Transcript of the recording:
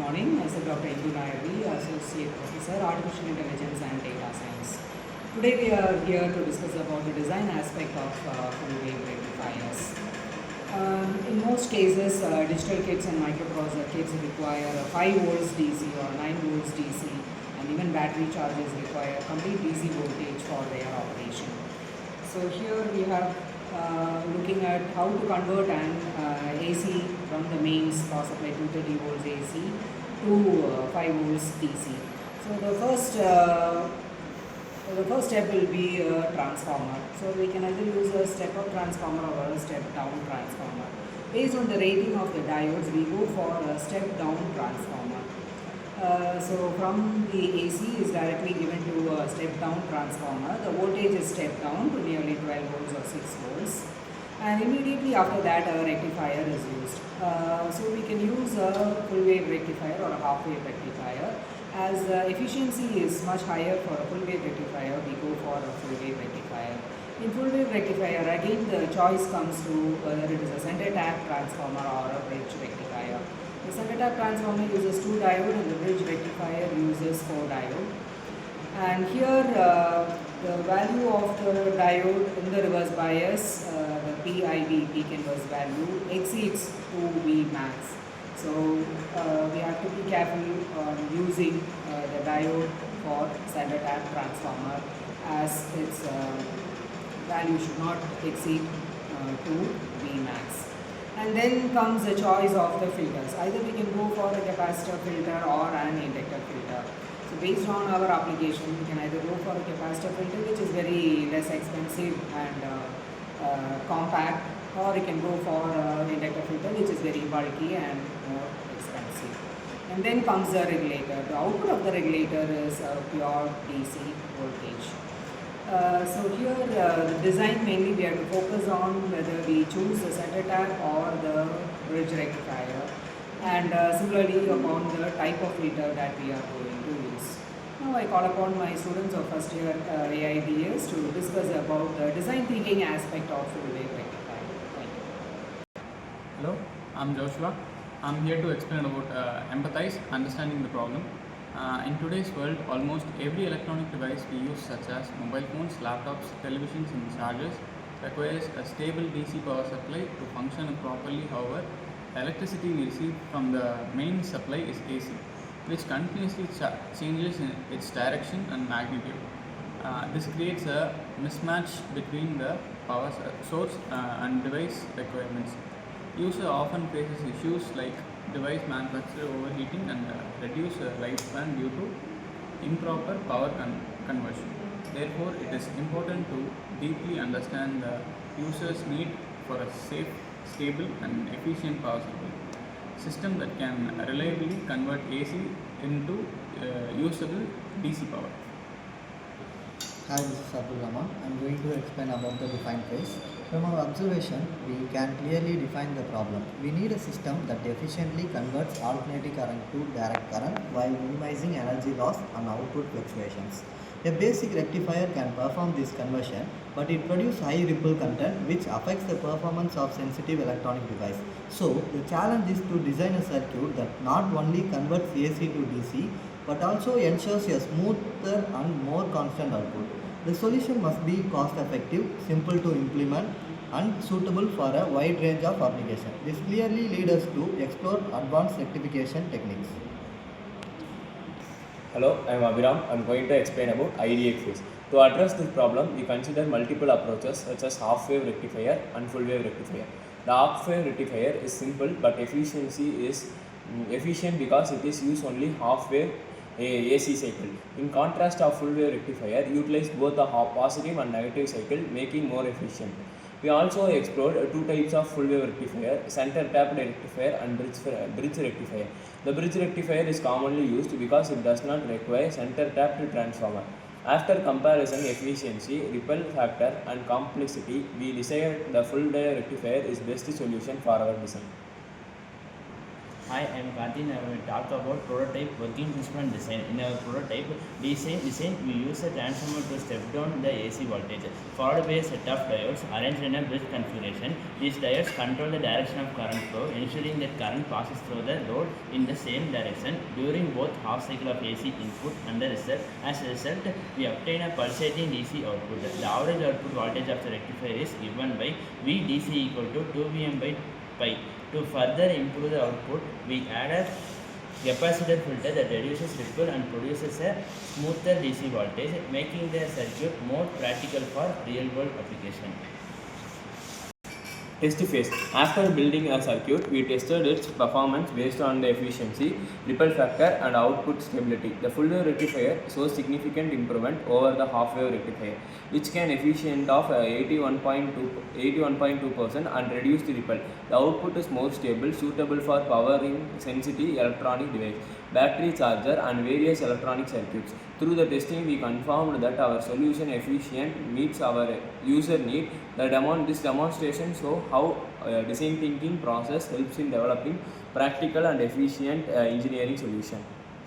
morning. Myself Dr. Indu Nayari, Associate Professor, Artificial Intelligence and Data Science. Today we are here to discuss about the design aspect of full wave rectifiers. In most cases, digital kits and microprocessor kits require 5 volts DC or 9 volts DC, and even battery chargers require complete DC voltage for their operation. So here we have looking at how to convert an AC from the mains power supply 230 volts AC to 5 volts DC. So the first step will be a transformer. So we can either use a step-up transformer or a step-down transformer. Based on the rating of the diodes, we go for a step-down transformer. So from the AC is directly given to a step-down transformer. The voltage is stepped down to nearly 12 volts or 6 volts. And immediately after that, a rectifier is used. So we can use a full wave rectifier or a half wave rectifier. As efficiency is much higher for a full wave rectifier, we go for a full wave rectifier. In full wave rectifier, again the choice comes to whether it is a center tap transformer or a bridge rectifier. The center tap transformer uses 2 diodes and the bridge rectifier uses 4 diodes. And here the value of the diode in the reverse bias, the PIV, peak inverse value, exceeds 2V max. So we have to be careful on using the diode for center tap transformer, as its value should not exceed 2V max. And then comes the choice of the filters. Either we can go for a capacitor filter or an inductor filter. So based on our application, we can either go for a capacitor filter, which is very less expensive and compact, or we can go for an inductor filter, which is very bulky and more expensive. And then comes the regulator. The output of the regulator is a pure DC voltage. So here the design mainly we have to focus on whether we choose the center tap or the bridge rectifier, and similarly upon the type of filter that we are going to use. Now I call upon my students of first year AIDS to discuss about the design thinking aspect of full wave rectifier. Thank you. Hello, I'm Joshua. I'm here to explain about empathize, understanding the problem. In today's world, almost every electronic device we use, such as mobile phones, laptops, televisions and chargers, requires a stable DC power supply to function properly. However, the electricity we receive from the main supply is AC, which continuously changes in its direction and magnitude. This creates a mismatch between the power source and device requirements. User often faces issues like device manufacturer overheating and reduced lifespan due to improper power conversion. Therefore, it is important to deeply understand the user's need for a safe, stable and efficient power supply system that can reliably convert AC into usable DC power. Hi, this is Abdul Rahman. I am going to explain about the defined phase. From our observation, we can clearly define the problem. We need a system that efficiently converts alternating current to direct current while minimizing energy loss and output fluctuations. A basic rectifier can perform this conversion, but it produces high ripple content which affects the performance of sensitive electronic device. So, the challenge is to design a circuit that not only converts AC to DC, but also ensures a smoother and more constant output. The solution must be cost effective, simple to implement and suitable for a wide range of applications. This clearly leads us to explore advanced rectification techniques. Hello, I am Abhiram. I am going to explain about ideal phase. To address this problem, we consider multiple approaches such as half-wave rectifier and full-wave rectifier. The half-wave rectifier is simple, but efficiency is efficient because it is used only half-wave AC cycle. In contrast, a full wave rectifier utilizes both the positive and negative cycle, making more efficient. We also explored 2 types of full wave rectifier: center tapped rectifier and bridge rectifier. The bridge rectifier is commonly used because it does not require center tapped transformer. After comparison efficiency, ripple factor and complexity, we decided the full wave rectifier is best solution for our design. Hi, Hi, I am Karthi and I will talk about prototype working principle and design. In our prototype design we use a transformer to step down the AC voltage, followed by a set of diodes arranged in a bridge configuration. These diodes control the direction of current flow, ensuring that current passes through the load in the same direction during both half cycle of AC input and the result. As a result, we obtain a pulsating DC output. The average output voltage of the rectifier is given by VDC equal to 2Vm by pi. To further improve the output, we add a capacitor filter that reduces ripple and produces a smoother DC voltage, making the circuit more practical for real world application. Test phase. After building a circuit, we tested its performance based on the efficiency, ripple factor and output stability. The full wave rectifier shows significant improvement over the half wave rectifier, which can efficient of 81.2% and reduce the ripple. The output is more stable, suitable for powering sensitive electronic device, battery charger and various electronic circuits. Through the testing, we confirmed that our solution efficient meets our user need. This demonstration shows how design thinking process helps in developing practical and efficient engineering solution.